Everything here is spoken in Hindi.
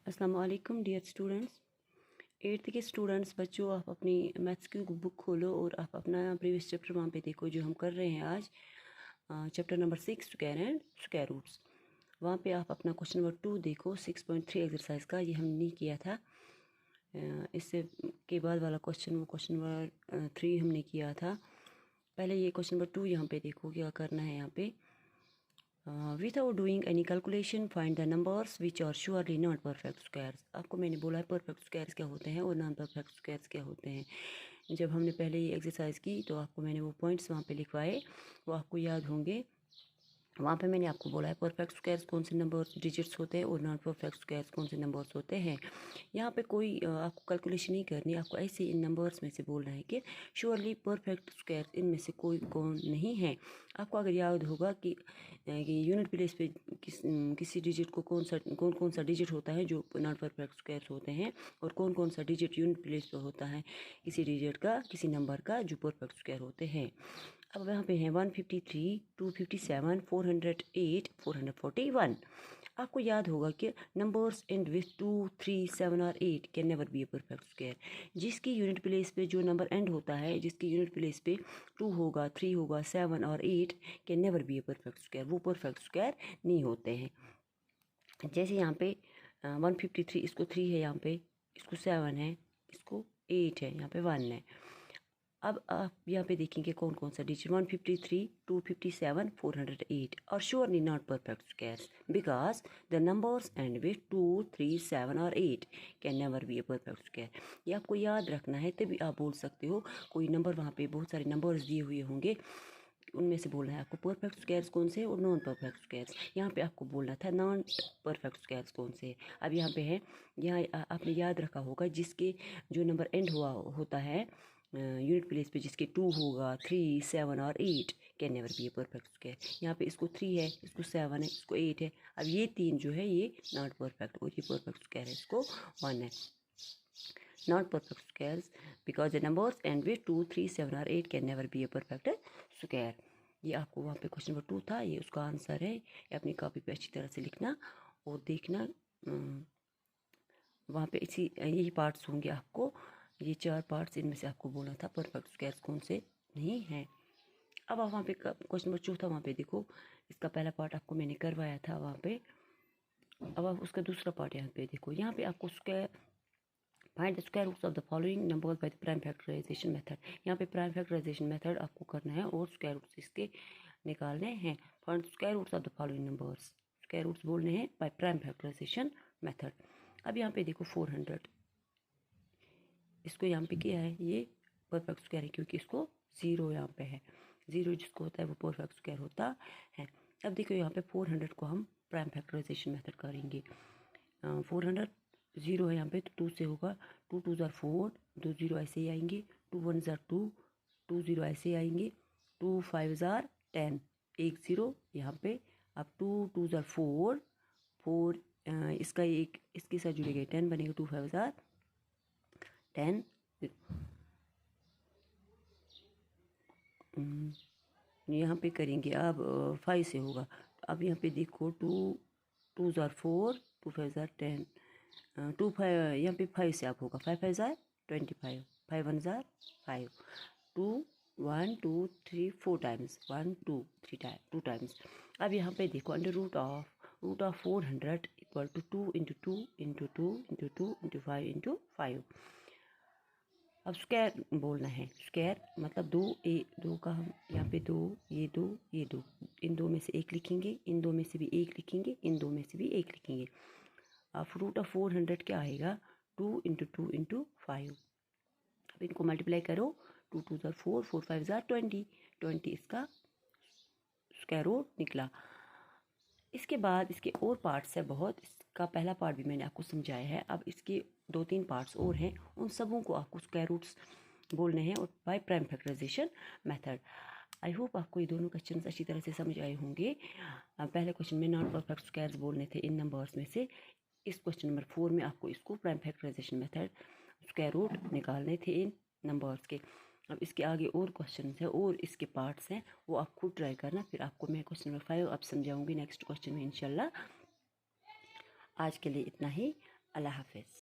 अस्सलाम वालेकुम डियर स्टूडेंट्स। एट्थ के स्टूडेंट्स बच्चों, आप अपनी मैथ्स की बुक खोलो और आप अपना प्रीवियस चैप्टर वहाँ पे देखो जो हम कर रहे हैं आज। Chapter number 6 square and square roots. वहाँ पे आप अपना क्वेश्चन नंबर 2 देखो 6.3 एक्सरसाइज का। ये हमने नहीं किया था। इससे के बाद वाला क्वेश्चन वो क्वेश्चन नंबर 3 हमने किया था। पहले ये क्वेश्चन नंबर 2 यहाँ पे देखो क्या करना है। यहाँ पे without doing any calculation find the numbers which are surely not perfect squares। आपको मैंने बोला है परफेक्ट स्क्वायर्स क्या होते हैं और नॉन परफेक्ट स्क्वायर्स क्या होते हैं। जब हमने पहले ये एक्सरसाइज की तो आपको मैंने वो पॉइंट्स वहाँ पे लिखवाए, वो आपको याद होंगे। वहाँ पे मैंने आपको बोला है परफेक्ट स्क्वायर्स कौन से नंबर डिजिट्स होते हैं और नॉन परफेक्ट स्क्वायर्स कौन से नंबर्स होते हैं। यहाँ पे कोई आपको कैलकुलेशन नहीं करनी, आपको ऐसे इन नंबर्स में से बोलना है कि श्योरली परफेक्ट स्क्वायर्स इनमें से कोई कौन नहीं है। आपको अगर याद होगा कि यूनिट प्लेस पे किसी डिजिट को कौन सा डिजिट होता है जो नॉन परफेक्ट स्क्वायर्स होते हैं और कौन कौन सा डिजिट यूनिट प्लेस पे होता है किसी डिजिट का, किसी नंबर का जो परफेक्ट स्क्वायर होते हैं। अब यहाँ पे हैं 153, 257, 408, 441। आपको याद होगा कि नंबर्स एंड विथ 2, 3, 7 और 8 can never be a perfect square. जिसकी यूनिट प्लेस पे जो नंबर एंड होता है, जिसकी यूनिट प्लेस पे 2 होगा, 3 होगा, 7 और 8 can never be a perfect square. वो परफेक्ट स्क्वायर नहीं होते हैं। जैसे यहाँ पे 153, इसको 3 है, यहाँ पे इसको 7 है, इसको 8 है, यहाँ पे 1 है। अब आप यहाँ पे देखेंगे कौन कौन सा डिजिट 153, 257, 408 और surely not perfect squares because the numbers and with 2, 3, 7 और 8 can never be a perfect square. ये आपको याद रखना है, तभी आप बोल सकते हो। कोई नंबर वहाँ पे बहुत सारे नंबर्स दिए हुए होंगे, उनमें से बोलना है आपको परफेक्ट स्क्वायर्स कौन से और नॉन परफेक्ट स्क्वायर्स। यहाँ पे आपको बोलना था नॉन परफेक्ट स्क्वायर्स कौन से। अब यहाँ पे है, यहाँ आपने याद रखा होगा जिसके जो नंबर एंड हुआ होता है यूनिट प्लेस पे, जिसके 2 होगा, 3, 7 और 8 can never be a perfect square. यहाँ पे इसको 3 है, इसको 7 है, इसको 8 है। अब ये 3 जो है ये नॉट परफेक्ट और ये परफेक्ट स्क्वायर है, इसको 1 है। Not perfect squares because the numbers and with 2, 3, 7 और 8 can never be a perfect square. ये आपको वहाँ पे क्वेश्चन नंबर 2 था, ये उसका आंसर है। ये अपनी कॉपी पे अच्छी तरह से लिखना और देखना। वहाँ पे इसी यही पार्ट्स होंगे आपको, ये 4 पार्ट्स, इनमें से आपको बोलना था परफेक्ट स्क्वायर्स कौन से नहीं हैं। अब आप वहाँ पे क्वेश्चन नंबर 4 वहाँ पे देखो, इसका पहला पार्ट आपको मैंने करवाया था वहाँ पे। अब आप उसका दूसरा पार्ट यहाँ पे देखो। यहाँ पे आपको square find the square roots of the following numbers by the prime factorisation method. यहाँ पे प्राइम फैक्टराइजेशन मेथड आपको करना है और स्क्वायर रूट्स इसके निकालने हैं। Find the square roots of the following numbers, square roots बोलने हैं बाय प्राइम फैक्टराइजेशन मेथड। अब यहाँ पे देखो 400, इसको यहाँ पे क्या है, ये परफेक्ट स्क्वायर है क्योंकि इसको 0 यहाँ पे है। 0 जिसको होता है वो परफेक्ट स्क्वायर होता है। अब देखो यहाँ पे 400 को हम प्राइम फैक्टराइजेशन मेथड करेंगे। 400 0 है यहाँ पे, तो 2 से होगा। 2 2 ज़ार 4, 2 0 ऐसे ही आएंगे। 2 1 ज़ार 2, 2 0 ऐसे ही आएंगे। 2 5 ज़ार 10, 1 0 यहाँ पे। अब 2 2 ज़ार 4, 4 इसका एक इसके साथ जुड़ेगा 10 बनेगा। 2 5 ज़ार 10, यहाँ पे करेंगे अब 5 से होगा। अब यहाँ पे देखो 2 2 ज़ार 4, 2 5 ज़ार 10, 2 5 यहाँ पे 5 से आप होगा। 5 5 ज़ार 25, 5 1 ज़ार 5, 2 1 2 3 4 टाइम्स, 1 2 3 टाइम 2 टाइम्स। अब यहाँ पे देखो under root of 400 equal to 2 into 2 into 2 into 2 into 5 into 5। अब स्क्वायर बोलना है। स्क्वायर मतलब 2 का हम यहाँ पे 2, ये 2, ये 2, इन 2 में से एक लिखेंगे, इन 2 में से भी एक लिखेंगे, इन 2 में से भी एक लिखेंगे। अब रूट ऑफ 400 क्या आएगा, 2 इंटू 2 इंटू 5। अब इनको मल्टीप्लाई करो, 2 2 ज़ार 4, 4 5 ज़ार 20, 20 इसका स्क्वायर रूट निकला। इसके बाद इसके और पार्ट्स है बहुत, इसका पहला पार्ट भी मैंने आपको समझाया है। अब इसके 2-3 पार्ट्स और हैं, उन सबों को आपको स्क्वायर रूट्स बोलने हैं और by prime factorisation method. I hope आपको ये दोनों क्वेश्चंस अच्छी तरह से समझ आए होंगे। पहले क्वेश्चन में नॉन परफेक्ट स्क्वायर्स बोलने थे इन नंबर्स में से। इस क्वेश्चन नंबर 4 में आपको इसको prime factorisation method square root निकालने थे इन नंबर्स के। अब इसके आगे और क्वेश्चन है और इसके पार्ट्स हैं, वो आप खुद ट्राई करना। फिर आपको मैं क्वेश्चन नंबर 5 अब समझाऊंगी नेक्स्ट क्वेश्चन में इंशाल्लाह। आज के लिए इतना ही। अल्लाह हाफिज़।